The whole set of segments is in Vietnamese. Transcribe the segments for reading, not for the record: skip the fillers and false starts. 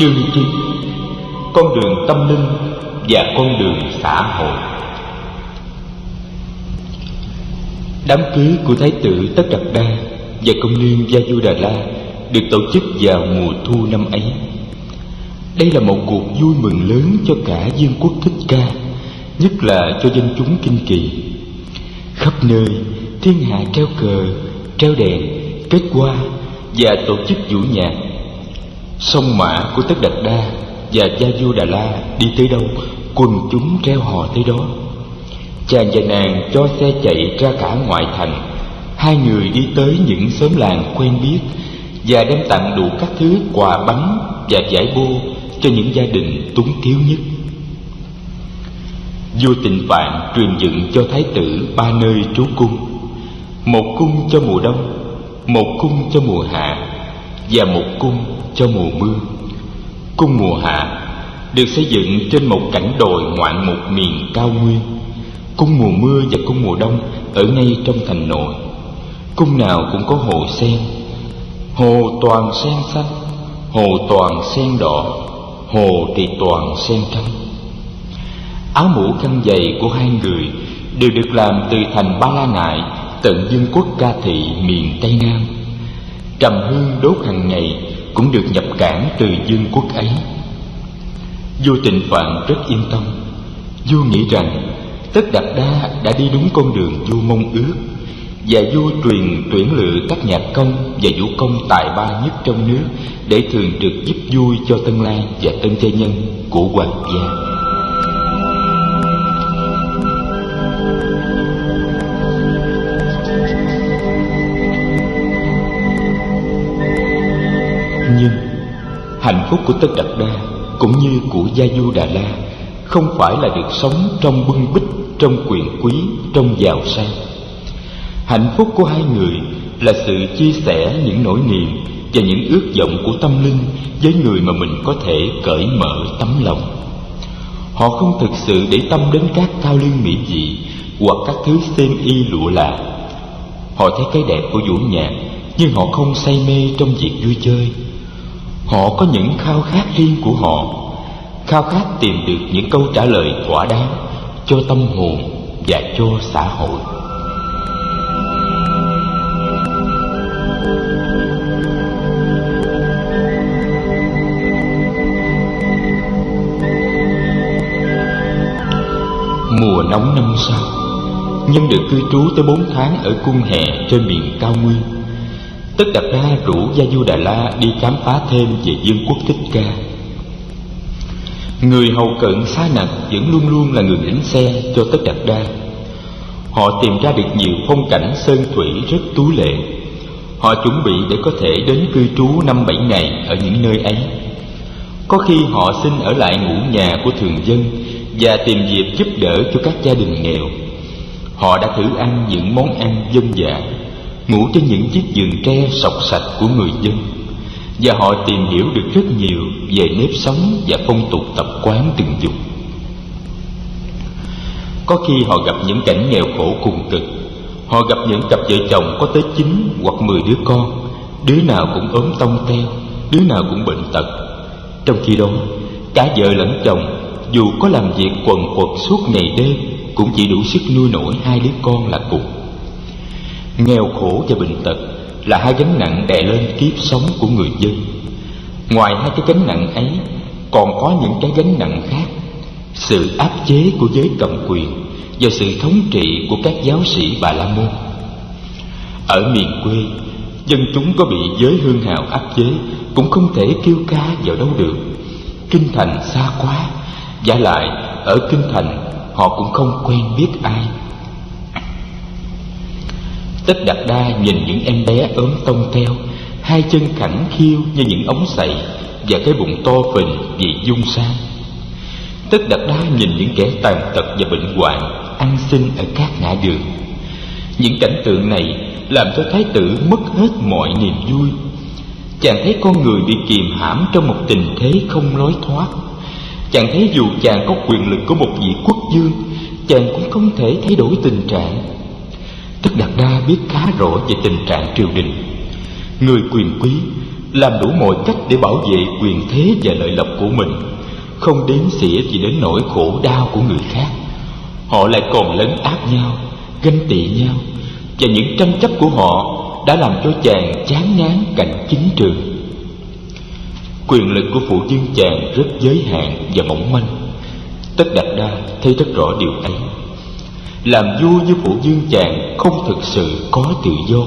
Chương 9: Con đường tâm linh và con đường xã hội. Đám cưới của Thái tử Tất Đạt Đa và công nương Gia Du Đà La được tổ chức vào mùa thu năm ấy. Đây là một cuộc vui mừng lớn cho cả vương quốc Thích Ca, nhất là cho dân chúng Kinh Kỳ. Khắp nơi thiên hạ treo cờ, treo đèn, kết hoa và tổ chức vũ nhạc. Song mã của Tất Đạt Đa và Gia Du Đà La đi tới đâu, quần chúng reo hò tới đó. Chàng và nàng cho xe chạy ra cả ngoại thành. Hai người đi tới những xóm làng quen biết và đem tặng đủ các thứ quà bánh và vải bô cho những gia đình túng thiếu nhất. Vua Tịnh Phạn truyền dựng cho thái tử 3 nơi trú cung: một cung cho mùa đông, một cung cho mùa hạ và một cung cho mùa mưa. Cung mùa hạ được xây dựng trên một cảnh đồi ngoạn mục miền cao nguyên. Cung mùa mưa và cung mùa đông ở ngay trong thành nội. Cung nào cũng có hồ sen, hồ toàn sen xanh, hồ toàn sen đỏ, hồ thì toàn sen trắng. Áo mũ khăn giày của hai người đều được làm từ thành Ba La Nại tận vương quốc Ca Thị miền Tây Nam. Trầm hương đốt hàng ngày cũng được nhập cảng từ vương quốc ấy. Vua Tịnh Phạn rất yên tâm. Vua nghĩ rằng Tất Đạt Đa đã đi đúng con đường vua mong ước, và vua tuyển lựa các nhạc công và vũ công tài ba nhất trong nước để thường trực giúp vui cho tân lang và tân gia nhân của hoàng gia. Nhưng hạnh phúc của Tất Đạt Đa cũng như của Gia Du Đà La không phải là được sống trong bưng bít, trong quyền quý, trong giàu sang. Hạnh phúc của hai người là sự chia sẻ những nỗi niềm và những ước vọng của tâm linh với người mà mình có thể cởi mở tấm lòng. Họ không thực sự để tâm đến các cao lương mỹ vị hoặc các thứ xem y lụa là. Họ thấy cái đẹp của vũ nhạc, nhưng họ không say mê trong việc vui chơi. Họ có những khao khát riêng của họ, khao khát tìm được những câu trả lời thỏa đáng cho tâm hồn và cho xã hội. Mùa nóng năm sau, nhân được cư trú tới 4 tháng ở cung hè trên miền cao nguyên. Tất Đạt Đa rủ Gia Du Đà La đi khám phá thêm về vương quốc Thích Ca. Người hầu cận Sa Nặc vẫn luôn luôn là người đánh xe cho Tất Đạt Đa. Họ tìm ra được nhiều phong cảnh sơn thủy rất tú lệ. Họ chuẩn bị để có thể đến cư trú 5-7 ngày ở những nơi ấy. Có khi họ xin ở lại ngủ nhà của thường dân và tìm việc giúp đỡ cho các gia đình nghèo. Họ đã thử ăn những món ăn dân dã, ngủ trên những chiếc giường tre sọc sạch của người dân, và họ tìm hiểu được rất nhiều về nếp sống và phong tục tập quán từng vùng. Có khi họ gặp những cảnh nghèo khổ cùng cực. Họ gặp những cặp vợ chồng có tới 9 hoặc 10 đứa con, đứa nào cũng ốm tông teo, đứa nào cũng bệnh tật. Trong khi đó, cả vợ lẫn chồng dù có làm việc quần quật suốt ngày đêm cũng chỉ đủ sức nuôi nổi 2 đứa con là cùng. Nghèo khổ và bệnh tật là 2 gánh nặng đè lên kiếp sống của người dân. Ngoài 2 cái gánh nặng ấy, còn có những cái gánh nặng khác: sự áp chế của giới cầm quyền và sự thống trị của các giáo sĩ Bà La Môn. Ở miền quê, dân chúng có bị giới hương hào áp chế cũng không thể kêu ca vào đâu được. Kinh thành xa quá, vả lại ở kinh thành họ cũng không quen biết ai. Tất Đạt Đa nhìn những em bé ốm tông teo, 2 chân khẳng khiu như những ống sậy và cái bụng to phình vì dung sang. Tất Đạt Đa nhìn những kẻ tàn tật và bệnh hoạn ăn xin ở các ngã đường. Những cảnh tượng này làm cho thái tử mất hết mọi niềm vui. Chàng thấy con người bị kìm hãm trong một tình thế không lối thoát. Chàng thấy dù chàng có quyền lực của một vị quốc vương, chàng cũng không thể thay đổi tình trạng. Tất Đạt Đa biết khá rõ về tình trạng triều đình. Người quyền quý, làm đủ mọi cách để bảo vệ quyền thế và lợi lộc của mình, không đếm xỉa gì đến nỗi khổ đau của người khác. Họ lại còn lấn áp nhau, ganh tị nhau, và những tranh chấp của họ đã làm cho chàng chán ngán cảnh chính trường. Quyền lực của phụ vương chàng rất giới hạn và mỏng manh. Tất Đạt Đa thấy rất rõ điều ấy. Làm vua như phụ vương chàng không thực sự có tự do.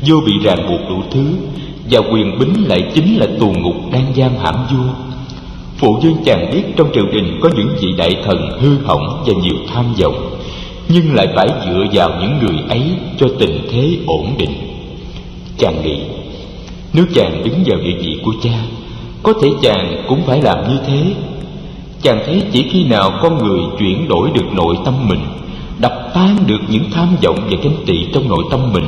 Vua bị ràng buộc đủ thứ, và quyền bính lại chính là tù ngục đang giam hãm vua. Phụ vương chàng biết trong triều đình có những vị đại thần hư hỏng và nhiều tham vọng, nhưng lại phải dựa vào những người ấy cho tình thế ổn định. Chàng nghĩ, nếu chàng đứng vào địa vị của cha, có thể chàng cũng phải làm như thế. Chàng thấy chỉ khi nào con người chuyển đổi được nội tâm mình, đập tan được những tham vọng và ganh tị trong nội tâm mình,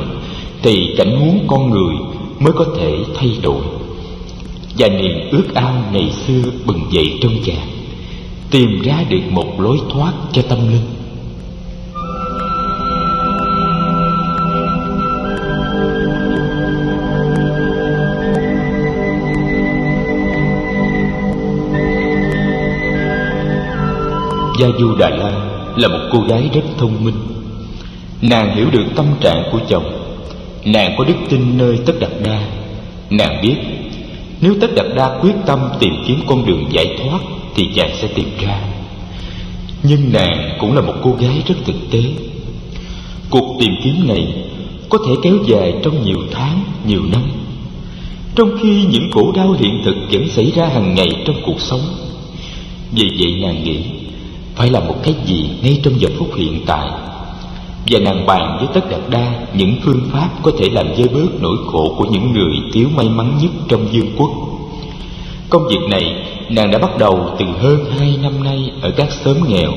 thì cảnh huống con người mới có thể thay đổi. Và niềm ước ao ngày xưa bừng dậy trong chàng, tìm ra được một lối thoát cho tâm linh. Gia Du Đà La là một cô gái rất thông minh. Nàng hiểu được tâm trạng của chồng. Nàng có đức tin nơi Tất Đạt Đa. Nàng biết nếu Tất Đạt Đa quyết tâm tìm kiếm con đường giải thoát thì chàng sẽ tìm ra. Nhưng nàng cũng là một cô gái rất thực tế. Cuộc tìm kiếm này có thể kéo dài trong nhiều tháng, nhiều năm, trong khi những khổ đau hiện thực vẫn xảy ra hàng ngày trong cuộc sống. Vì vậy nàng nghĩ phải làm một cái gì ngay trong giờ phút hiện tại, và nàng bàn với Tất Đạt Đa những phương pháp có thể làm vơi bớt nỗi khổ của những người thiếu may mắn nhất trong vương quốc. Công việc này nàng đã bắt đầu từ hơn 2 năm nay ở các xóm nghèo.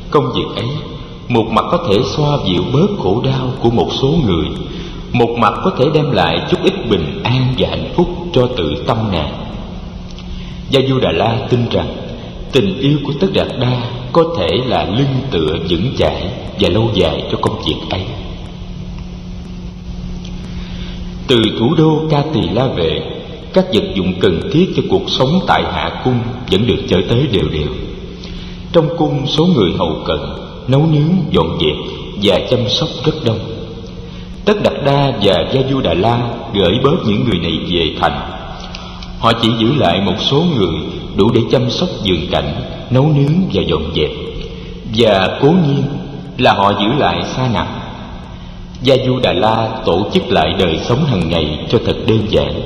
Công việc ấy một mặt có thể xoa dịu bớt khổ đau của một số người, một mặt có thể đem lại chút ít bình an và hạnh phúc cho tự tâm nàng. Gia Du Đà La tin rằng tình yêu của Tất Đạt Đa có thể là lưng tựa vững chãi và lâu dài cho công việc ấy. Từ thủ đô Ca Tỳ La về, các vật dụng cần thiết cho cuộc sống tại Hạ Cung vẫn được chở tới đều đều. Trong cung, số người hậu cận, nấu nướng, dọn dẹp và chăm sóc rất đông. Tất Đạt Đa và Gia Du Đà La gửi bớt những người này về thành. Họ chỉ giữ lại một số người đủ để chăm sóc vườn cảnh, nấu nướng và dọn dẹp. Và cố nhiên là họ giữ lại Sa Nặc. Gia Du Đà La tổ chức lại đời sống hàng ngày cho thật đơn giản.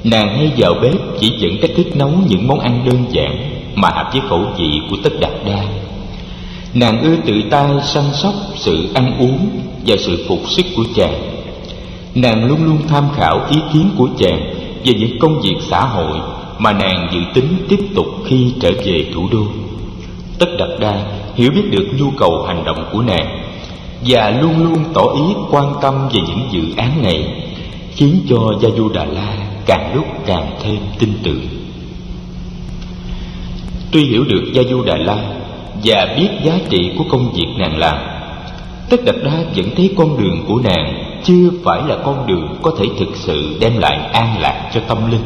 Nàng hay vào bếp chỉ dẫn cách thức nấu những món ăn đơn giản mà hợp với khẩu vị của Tất Đạt Đa. Nàng ưa tự tay săn sóc sự ăn uống và sự phục sức của chàng. Nàng luôn luôn tham khảo ý kiến của chàng về những công việc xã hội mà nàng dự tính tiếp tục khi trở về thủ đô. Tất Đạt Đa hiểu biết được nhu cầu hành động của nàng và luôn luôn tỏ ý quan tâm về những dự án này, khiến cho Gia Du Đà La càng lúc càng thêm tin tưởng. Tuy hiểu được Gia Du Đà La và biết giá trị của công việc nàng làm, Tất Đạt Đa vẫn thấy con đường của nàng chưa phải là con đường có thể thực sự đem lại an lạc cho tâm linh.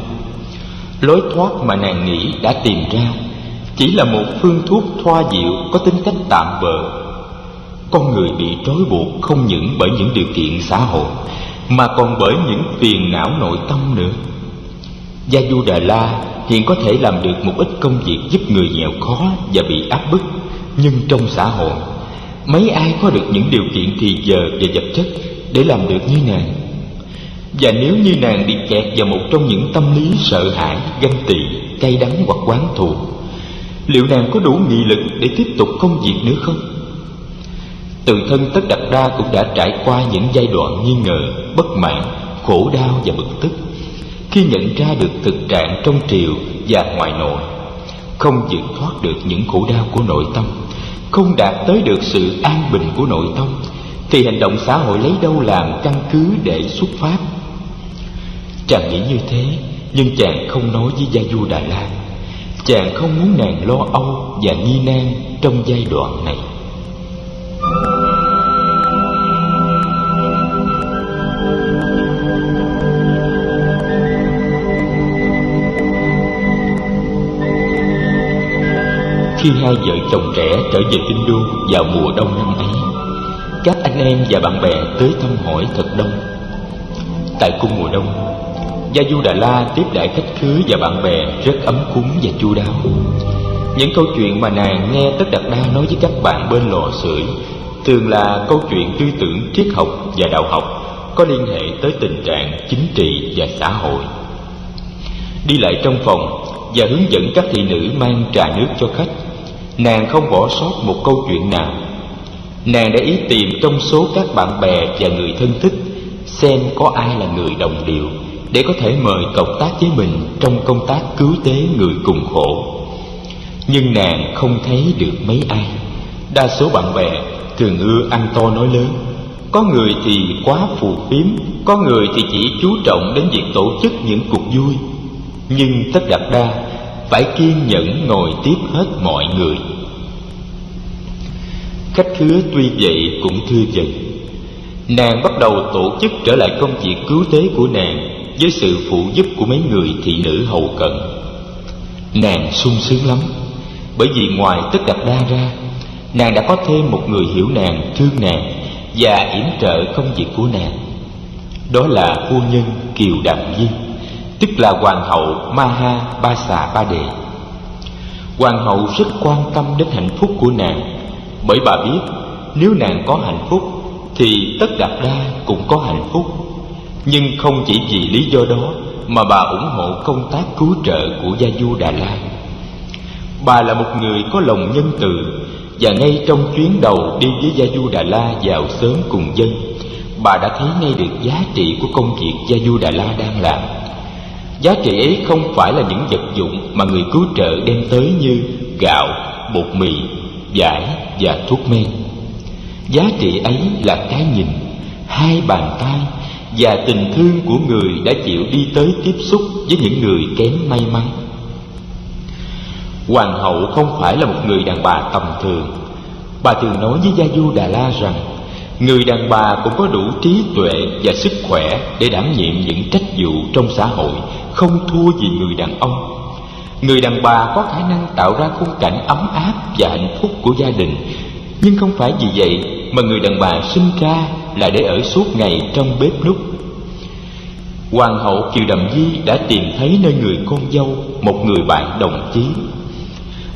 Lối thoát mà nàng nghĩ đã tìm ra chỉ là một phương thuốc thoa dịu có tính cách tạm bợ. Con người bị trói buộc không những bởi những điều kiện xã hội mà còn bởi những phiền não nội tâm nữa. Gia Du Đà La hiện có thể làm được một ít công việc giúp người nghèo khó và bị áp bức, nhưng trong xã hội mấy ai có được những điều kiện thì giờ và vật chất để làm được như nàng. Và nếu như nàng bị kẹt vào một trong những tâm lý sợ hãi, ganh tị, cay đắng hoặc oán thù, liệu nàng có đủ nghị lực để tiếp tục công việc nữa không? Tự thân Tất Đạt Đa cũng đã trải qua những giai đoạn nghi ngờ, bất mãn, khổ đau và bực tức khi nhận ra được thực trạng trong triều và ngoài nội, không vượt thoát được những khổ đau của nội tâm, không đạt tới được sự an bình của nội tâm, thì hành động xã hội lấy đâu làm căn cứ để xuất phát. Chàng nghĩ như thế, nhưng chàng không nói với Gia Du Đà La. Chàng không muốn nàng lo âu và nghi nan trong giai đoạn này. Khi hai vợ chồng trẻ trở về kinh đô vào mùa đông năm ấy, các anh em và bạn bè tới thăm hỏi thật đông. Tại cung mùa đông, Gia Du Đà La tiếp đãi khách khứa và bạn bè rất ấm cúng và chu đáo. Những câu chuyện mà nàng nghe Tất Đạt Đa nói với các bạn bên lò sưởi thường là câu chuyện tư tưởng triết học và đạo học, có liên hệ tới tình trạng chính trị và xã hội. Đi lại trong phòng và hướng dẫn các thị nữ mang trà nước cho khách, nàng không bỏ sót một câu chuyện nào. Nàng đã ý tìm trong số các bạn bè và người thân thích xem có ai là người đồng điệu để có thể mời cộng tác với mình trong công tác cứu tế người cùng khổ. Nhưng nàng không thấy được mấy ai. Đa số bạn bè thường ưa ăn to nói lớn, có người thì quá phù phiếm, có người thì chỉ chú trọng đến việc tổ chức những cuộc vui. Nhưng Tất Đạt Đa phải kiên nhẫn ngồi tiếp hết mọi người. Khách khứa tuy vậy cũng thưa dần. Nàng bắt đầu tổ chức trở lại công việc cứu tế của nàng với sự phụ giúp của mấy người thị nữ hầu cận. Nàng sung sướng lắm, bởi vì ngoài Tất Đạt Đa ra, nàng đã có thêm một người hiểu nàng, thương nàng và yểm trợ công việc của nàng. Đó là phu nhân Kiều Đàm Viên, tức là hoàng hậu Maha Ba Xà Ba Đề. Hoàng hậu rất quan tâm đến hạnh phúc của nàng, bởi bà biết nếu nàng có hạnh phúc thì Tất Đạt Đa cũng có hạnh phúc. Nhưng không chỉ vì lý do đó mà bà ủng hộ công tác cứu trợ của Gia Du Đà La. Bà là một người có lòng nhân từ, và ngay trong chuyến đầu đi với Gia Du Đà La vào xóm cùng dân, bà đã thấy ngay được giá trị của công việc Gia Du Đà La đang làm. Giá trị ấy không phải là những vật dụng mà người cứu trợ đem tới như gạo, bột mì, vải và thuốc men. Giá trị ấy là cái nhìn, hai bàn tay và tình thương của người đã chịu đi tới tiếp xúc với những người kém may mắn. Hoàng hậu không phải là một người đàn bà tầm thường. Bà thường nói với Gia Du Đà La rằng người đàn bà cũng có đủ trí tuệ và sức khỏe để đảm nhiệm những trách vụ trong xã hội, không thua gì người đàn ông. Người đàn bà có khả năng tạo ra khung cảnh ấm áp và hạnh phúc của gia đình, nhưng không phải vì vậy mà người đàn bà sinh ra là để ở suốt ngày trong bếp núc. Hoàng hậu Kiều Đàm Di đã tìm thấy nơi người con dâu một người bạn đồng chí.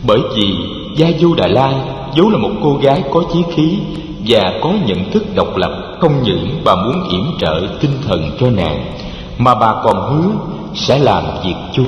Bởi vì Gia Du Đà La vốn là một cô gái có chí khí và có nhận thức độc lập, không những bà muốn yểm trợ tinh thần cho nàng, mà bà còn hứa sẽ làm việc chung.